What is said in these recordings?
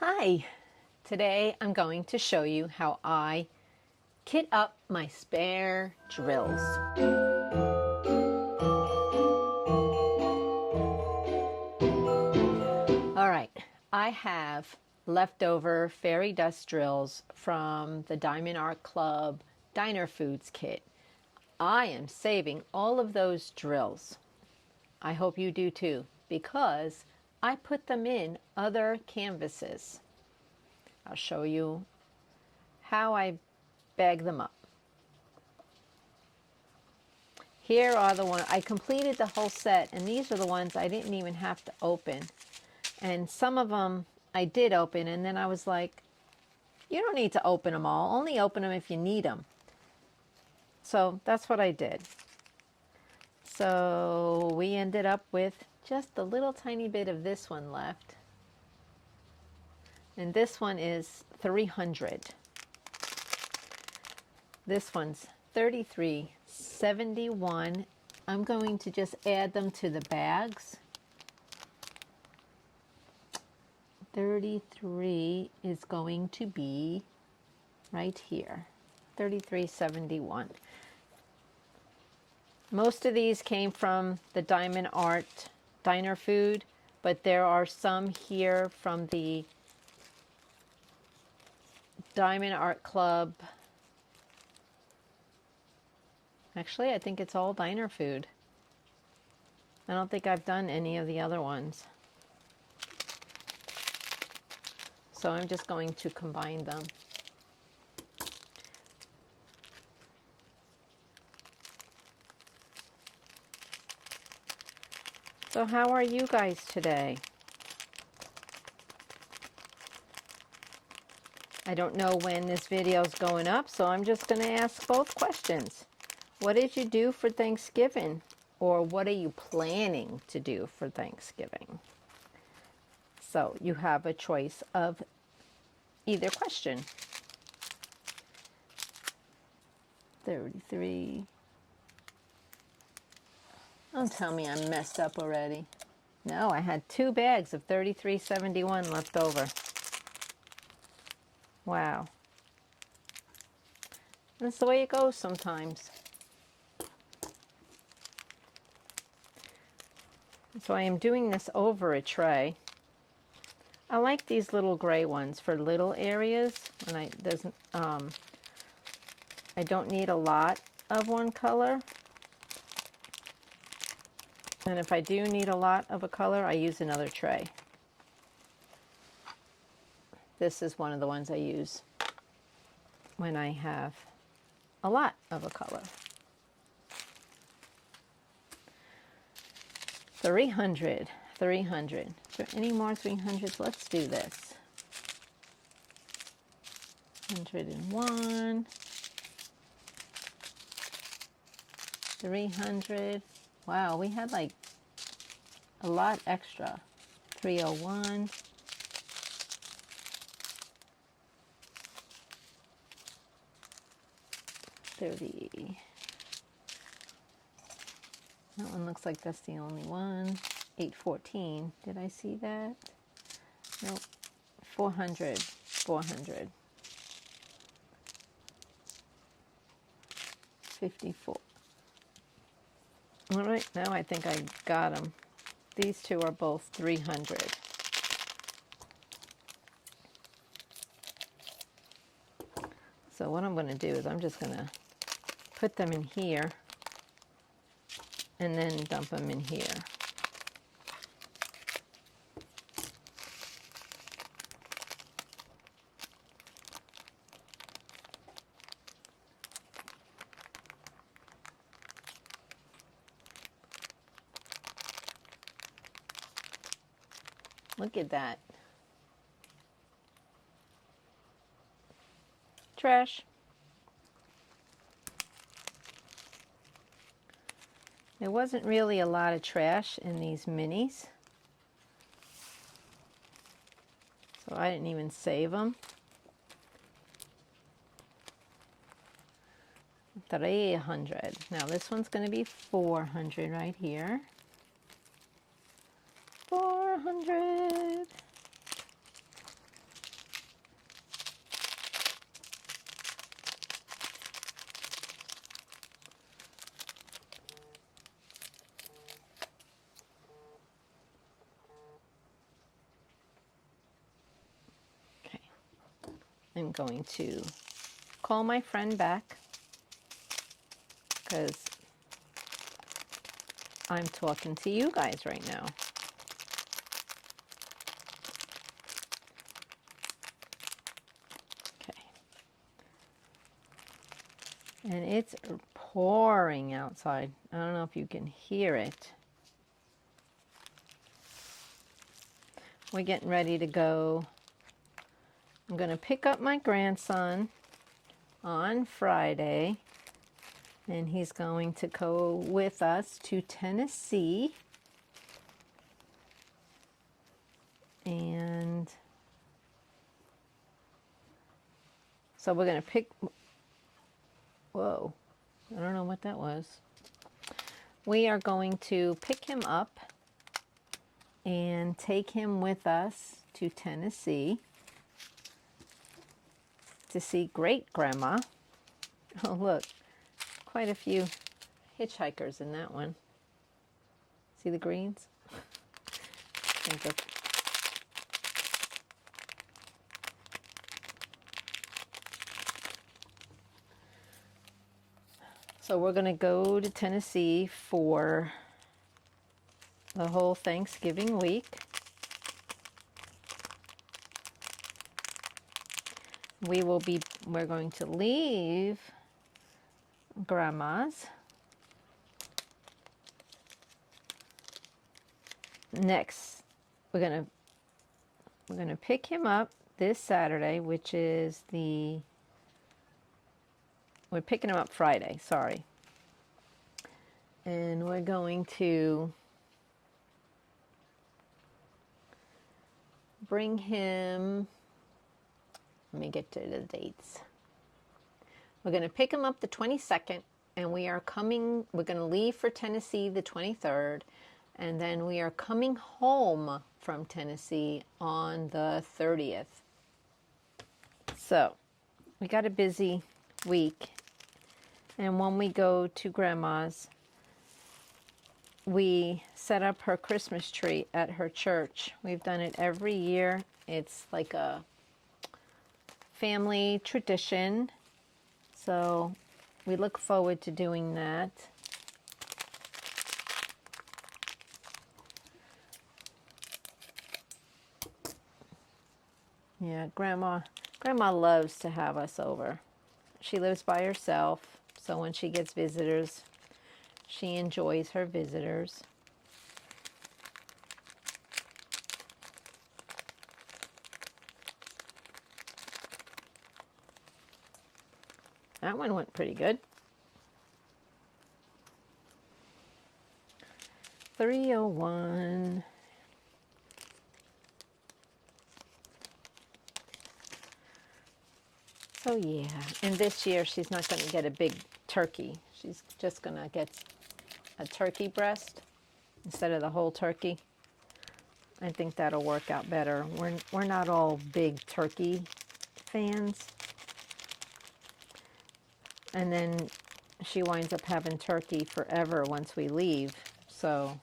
Hi! Today I'm going to show you how I kit up my spare drills. Alright, I have leftover fairy dust drills from the Diamond Art Club Diner Foods kit. I am saving all of those drills. I hope you do too, because I put them in other canvases. I'll show you how I bag them up. Here are the ones, I completed the whole set, and these are the ones I didn't even have to open. And some of them I did open, and then I was like, you don't need to open them all, only open them if you need them. So that's what I did. So we ended up with just a little tiny bit of this one left. And this one is 300. This one's 33.71. I'm going to just add them to the bags. 33 is going to be right here. 33.71. Most of these came from the Diamond Art Diner Food, but there are some here from the Diamond Art Club. Actually, I think it's all Diner Food. I don't think I've done any of the other ones. So I'm just going to combine them. So how are you guys today? I don't know when this video is going up, so I'm just going to ask both questions. What did you do for Thanksgiving? Or what are you planning to do for Thanksgiving? So you have a choice of either question. 33. Don't tell me I'm messed up already. No, I had 2 bags of 33.71 left over. Wow. That's the way it goes sometimes. So I am doing this over a tray. I like these little gray ones for little areas when I don't need a lot of one color. And if I do need a lot of a color, I use another tray. This is one of the ones I use when I have a lot of a color. 300. Is there any more 300s? Let's do this. 101. 300. Wow, we had like a lot extra. 301. 30. That one looks like that's the only one. 814. Did I see that? Nope. 400. 400. 54. All right, now I think I got them. These two are both 300. So what I'm going to do is I'm just going to put them in here and then dump them in here. Look at that. Trash. There wasn't really a lot of trash in these minis, so I didn't even save them. 300. Now this one's going to be 400 right here. 400. I'm going to call my friend back because I'm talking to you guys right now. Okay. And it's pouring outside. I don't know if you can hear it. We're getting ready to go. I'm going to pick up my grandson on Friday, and he's going to go with us to Tennessee. And so we're going to pick, whoa, I don't know what that was. We are going to pick him up and take him with us to Tennessee to see great grandma. Oh, look, quite a few hitchhikers in that one. See the greens? So we're going to go to Tennessee for the whole Thanksgiving week. We're going to leave Grandma's next. We're gonna pick him up this Saturday, which is we're picking him up Friday, sorry. And we're going to bring him, let me get to the dates. We're going to pick him up the 22nd, and we're going to leave for Tennessee the 23rd, and then we are coming home from Tennessee on the 30th. So, we got a busy week, and when we go to Grandma's, we set up her Christmas tree at her church. We've done it every year. It's like a family tradition. So we look forward to doing that. Yeah, Grandma loves to have us over. She lives by herself, so when she gets visitors, she enjoys her visitors. That one went pretty good. 301. So yeah, and this year she's not going to get a big turkey. She's just going to get a turkey breast instead of the whole turkey. I think that'll work out better. We're not all big turkey fans. And then she winds up having turkey forever once we leave. So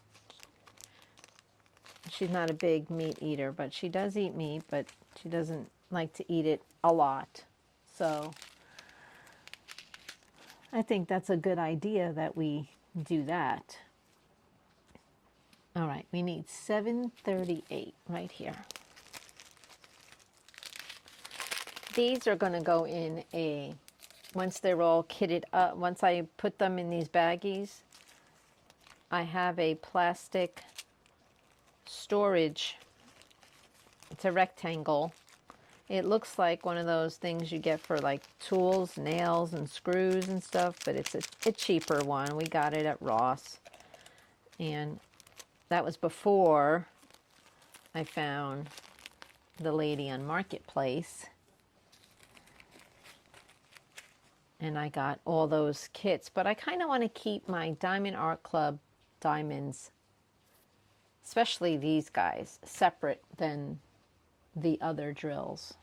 she's not a big meat eater, but she does eat meat, but she doesn't like to eat it a lot. So I think that's a good idea that we do that. All right, we need 738 right here. These are going to go in once they're all kitted up, once I put them in these baggies, I have a plastic storage. It's a rectangle. It looks like one of those things you get for like tools, nails, and screws and stuff, but it's a cheaper one. We got it at Ross. And that was before I found the lady on Marketplace. And I got all those kits, but I kind of want to keep my Diamond Art Club diamonds, especially these guys, separate than the other drills.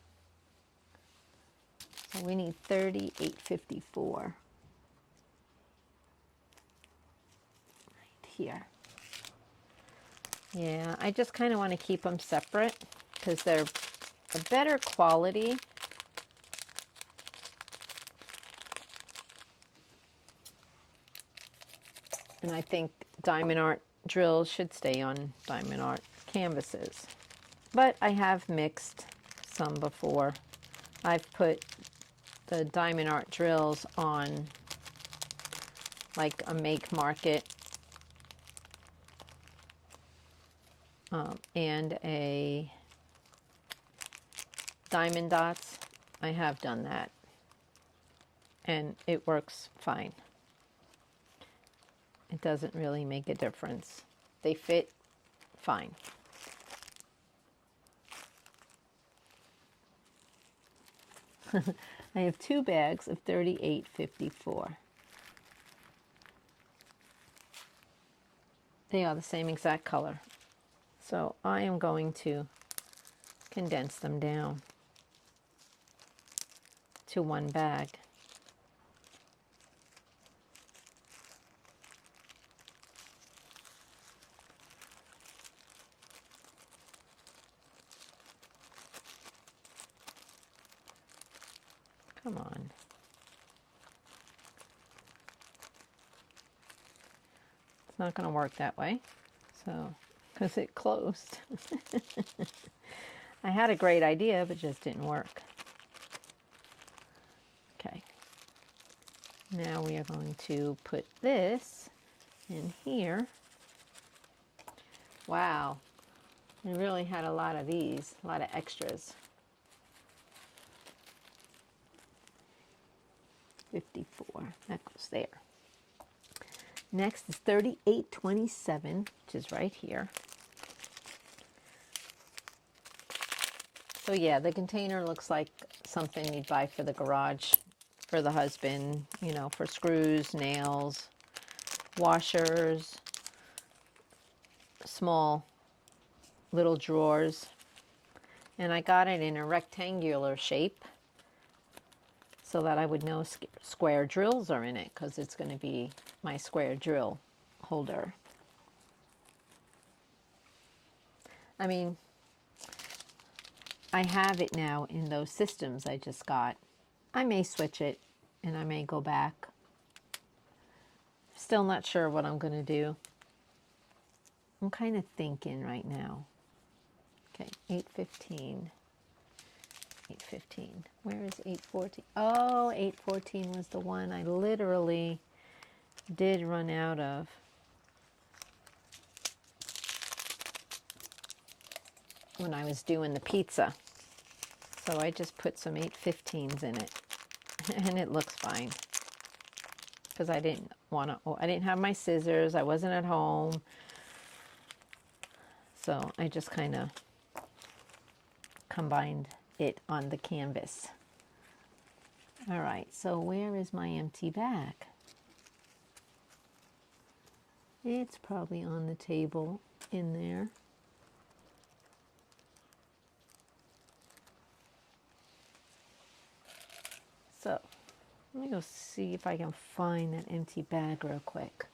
So we need 3854 right here. Yeah, I just kind of want to keep them separate because they're a better quality And I think diamond art drills should stay on diamond art canvases. But I have mixed some before. I've put the diamond art drills on like a make market and a diamond dots. I have done that and it works fine. It doesn't really make a difference. They fit fine. I have 2 bags of 38.54. They are the same exact color. So I am going to condense them down to 1 bag. Come on. It's not going to work that way. So, because it closed. I had a great idea, but it just didn't work. Okay. Now we are going to put this in here. Wow. We really had a lot of these, a lot of extras. 54, that goes there. Next is 38.27, which is right here. So yeah, the container looks like something you'd buy for the garage, for the husband, you know, for screws, nails, washers, small little drawers. And I got it in a rectangular shape so that I would know square drills are in it, because it's going to be my square drill holder. I mean, I have it now in those systems I just got. I may switch it and I may go back. Still not sure what I'm going to do. I'm kind of thinking right now. Okay, 8:15. 8:15. Where is 8:14? Oh, 8:14 was the one I literally did run out of. When I was doing the pizza. So I just put some 8:15s in it. And it looks fine. Because I didn't have my scissors. I wasn't at home. So I just kind of combined it on the canvas. All right, so where is my empty bag? It's probably on the table in there. So let me go see if I can find that empty bag real quick.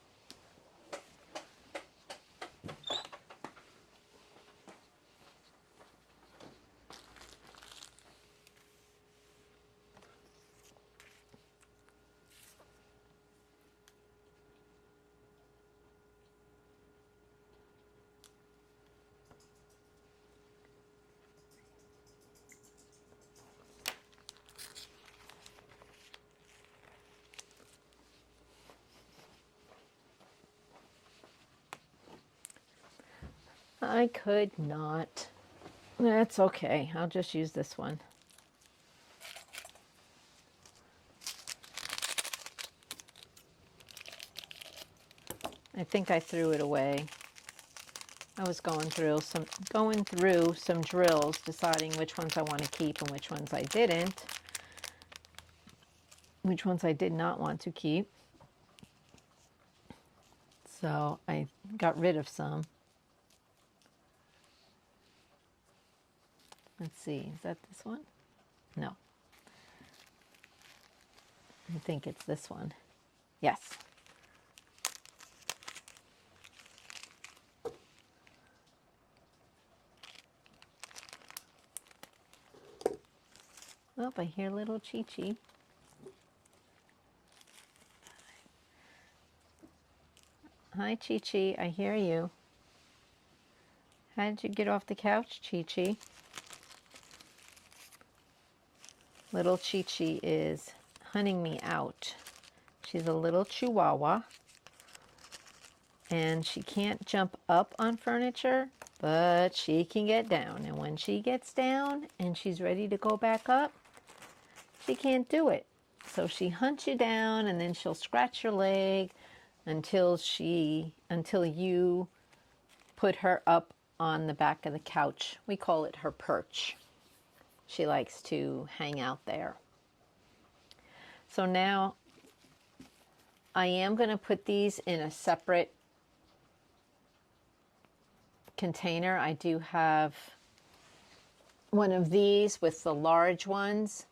I could not. That's okay. I'll just use this one. I think I threw it away. I was going through some drills, deciding which ones I want to keep and which ones I didn't. Which ones I did not want to keep. So I got rid of some. Let's see, is that this one? No. I think it's this one. Yes. Oh, I hear little Chi-Chi. Hi, Chi-Chi. I hear you. How did you get off the couch, Chi-Chi? Little Chi-Chi is hunting me out. She's a little chihuahua. And she can't jump up on furniture, but she can get down. And when she gets down and she's ready to go back up, she can't do it. So she hunts you down and then she'll scratch your leg until you put her up on the back of the couch. We call it her perch. She likes to hang out there. So now I am going to put these in a separate container. I do have one of these with the large ones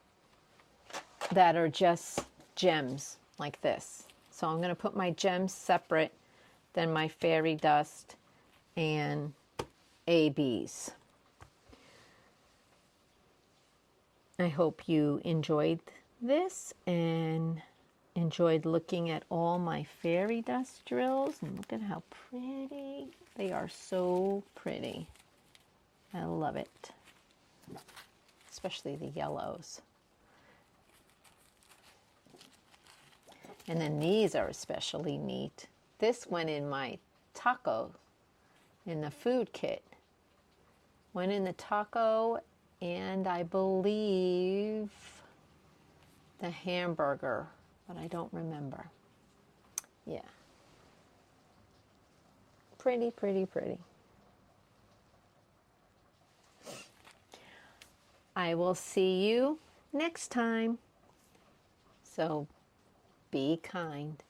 that are just gems like this. So I'm going to put my gems separate than my fairy dust and ABs. I hope you enjoyed this and enjoyed looking at all my fairy dust drills. And look at how pretty. They are so pretty. I love it. Especially the yellows. And then these are especially neat. This went in my taco, in the food kit. Went in the taco and I believe the hamburger, but I don't remember. Yeah. Pretty, pretty, pretty. I will see you next time. So be kind.